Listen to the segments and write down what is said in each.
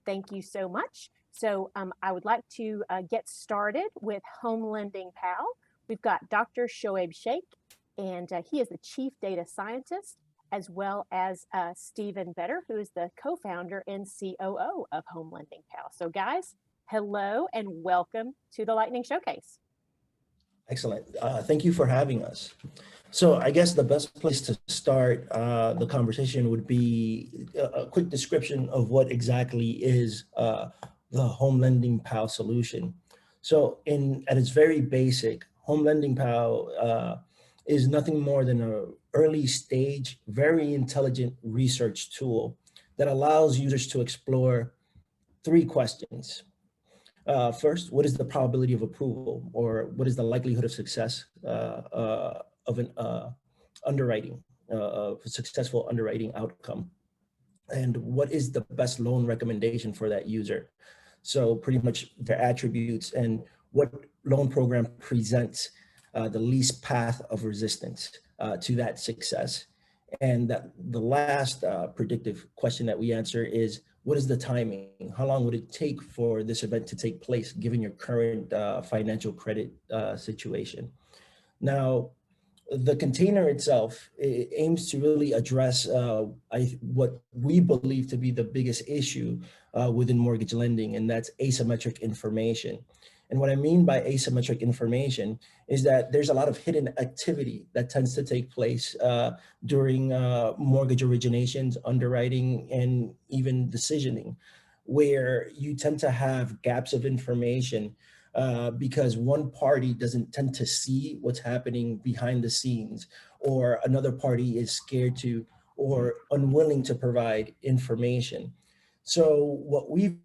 Thank you so much. So I would like to get started with Home Lending Pal. We've got Dr. Shoaib Sheikh, and he is the Chief Data Scientist, as well as Stephen Vetter, who is the co-founder and COO of Home Lending Pal. So guys, hello and welcome to the Lightning Showcase. Excellent. Thank you for having us. So I guess the best place to start the conversation would be a quick description of what exactly is the Home Lending Pal solution. So at its very basic, Home Lending Pal is nothing more than an early stage, very intelligent research tool that allows users to explore three questions. First, what is the probability of approval, or what is the likelihood of success of an underwriting, of a successful underwriting outcome? And what is the best loan recommendation for that user? So pretty much their attributes and what loan program presents the least path of resistance to that success. And that the last predictive question that we answer is, what is the timing? How long would it take for this event to take place, given your current financial credit situation? Now, the container itself aims to really address what we believe to be the biggest issue within mortgage lending, and that's asymmetric information. And what I mean by asymmetric information is that there's a lot of hidden activity that tends to take place during mortgage originations, underwriting, and even decisioning, where you tend to have gaps of information because one party doesn't tend to see what's happening behind the scenes, or another party is scared to or unwilling to provide information. So what we've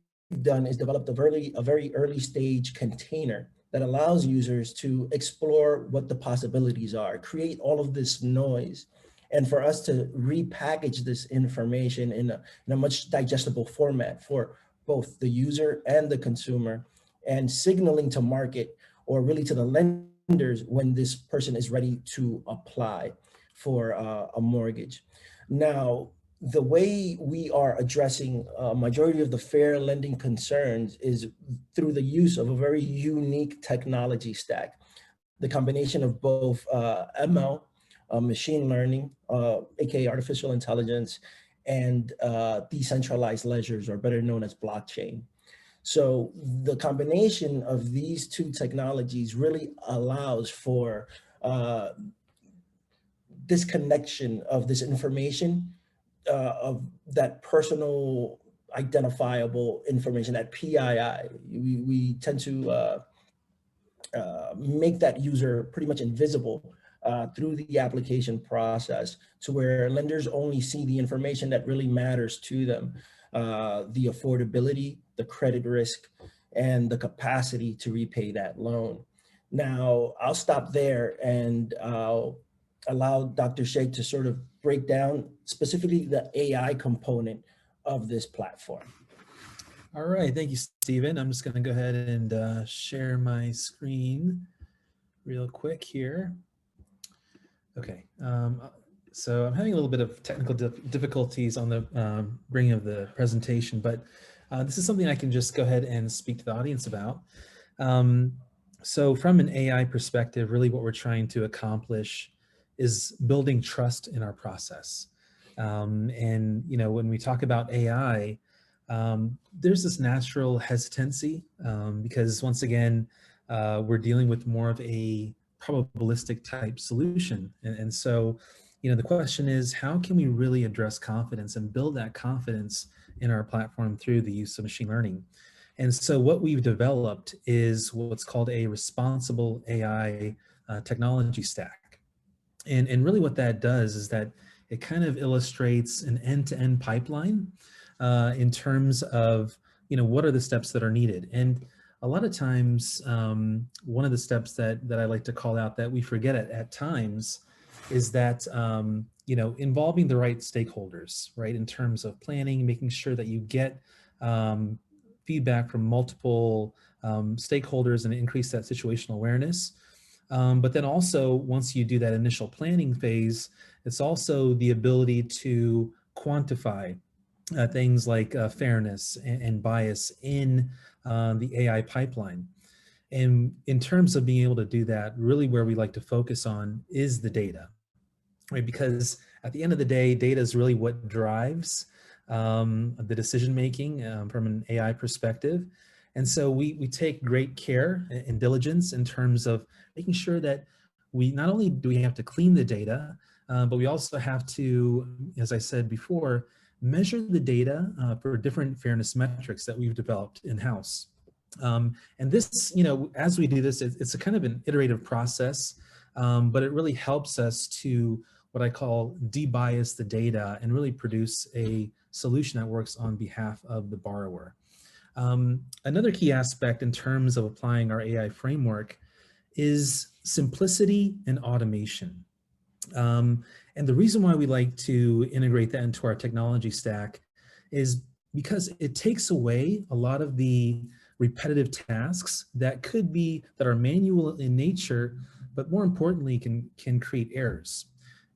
done is developed a very early stage container that allows users to explore what the possibilities are, create all of this noise, and for us to repackage this information in a much digestible format for both the user and the consumer, and signaling to market, or really to the lenders, when this person is ready to apply for a mortgage. Now, the way we are addressing a majority of the fair lending concerns is through the use of a very unique technology stack. The combination of both ML, machine learning, aka artificial intelligence, and decentralized ledgers, or better known as blockchain. So the combination of these two technologies really allows for this connection of this information, of that personal identifiable information, that PII. We tend to make that user pretty much invisible through the application process, to where lenders only see the information that really matters to them, the affordability, the credit risk, and the capacity to repay that loan. Now, I'll stop there and I'll allow Dr. Sheikh to sort of break down specifically the AI component of this platform. All right, thank you, Stephen. I'm just going to go ahead and share my screen real quick here. Okay, so I'm having a little bit of technical difficulties on the bringing of the presentation, but this is something I can just go ahead and speak to the audience about. So from an AI perspective, really what we're trying to accomplish is building trust in our process. And you know, when we talk about AI, there's this natural hesitancy because once again, we're dealing with more of a probabilistic type solution. And so, you know, the question is, how can we really address confidence and build that confidence in our platform through the use of machine learning? And so what we've developed is what's called a responsible AI technology stack. And really what that does is that it kind of illustrates an end-to-end pipeline in terms of, you know, what are the steps that are needed. And a lot of times, one of the steps that I like to call out that we forget at times is that, you know, involving the right stakeholders, right, in terms of planning, making sure that you get feedback from multiple stakeholders and increase that situational awareness. But then also, once you do that initial planning phase, it's also the ability to quantify things like fairness and bias in the AI pipeline. And in terms of being able to do that, really where we like to focus on is the data, right? Because at the end of the day, data is really what drives the decision making from an AI perspective. And so we take great care and diligence in terms of making sure that we not only do we have to clean the data, but we also have to, as I said before, measure the data for different fairness metrics that we've developed in-house. And this, as we do this, it's a kind of an iterative process, but it really helps us to what I call debias the data and really produce a solution that works on behalf of the borrower. Another key aspect in terms of applying our AI framework is simplicity and automation. And the reason why we like to integrate that into our technology stack is because it takes away a lot of the repetitive tasks that are manual in nature, but more importantly can create errors.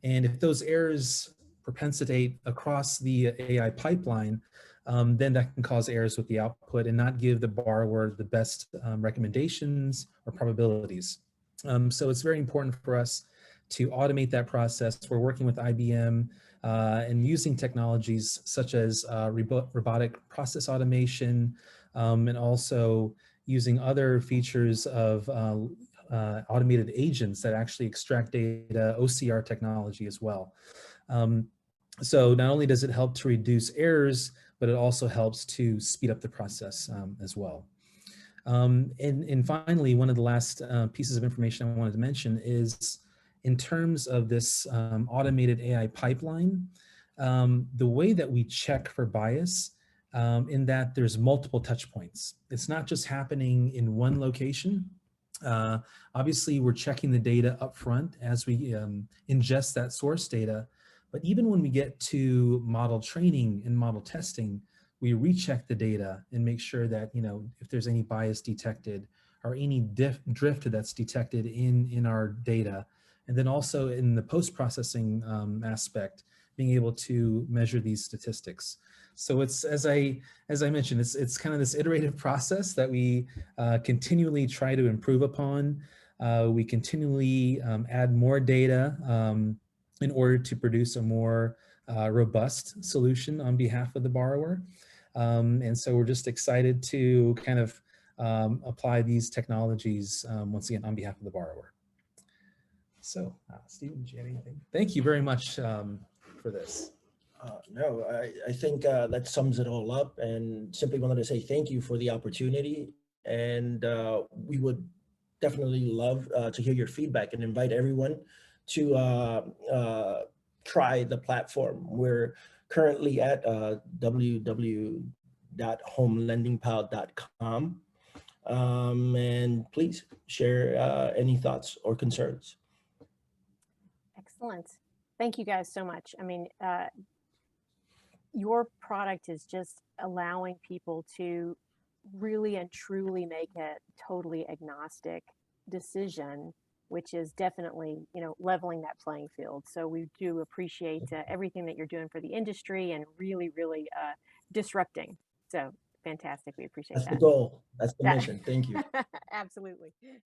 And if those errors propensitate across the AI pipeline, then that can cause errors with the output and not give the borrower the best recommendations or probabilities. So it's very important for us to automate that process. We're working with IBM and using technologies such as robotic process automation, and also using other features of automated agents that actually extract data, OCR technology as well. So not only does it help to reduce errors, but it also helps to speed up the process as well. And finally, one of the last pieces of information I wanted to mention is in terms of this automated AI pipeline, the way that we check for bias in that there's multiple touch points. It's not just happening in one location. Obviously, we're checking the data up front as we ingest that source data. But even when we get to model training and model testing, we recheck the data and make sure that, if there's any bias detected or any drift that's detected in our data. And then also in the post-processing aspect, being able to measure these statistics. So it's, as I mentioned, it's kind of this iterative process that we continually try to improve upon. We continually add more data in order to produce a more robust solution on behalf of the borrower. And so we're just excited to kind of apply these technologies once again on behalf of the borrower. So Stephen, did you have anything? Thank you very much for this. No, I think that sums it all up, and simply wanted to say thank you for the opportunity. And we would definitely love to hear your feedback and invite everyone to try the platform. We're currently at www.homelendingpal.com. And please share any thoughts or concerns. Excellent. Thank you guys so much. I mean, your product is just allowing people to really and truly make a totally agnostic decision, which is definitely, leveling that playing field. So we do appreciate everything that you're doing for the industry and really, really disrupting. So fantastic. We appreciate That's that. the goal. That's the mission. Thank you. Absolutely.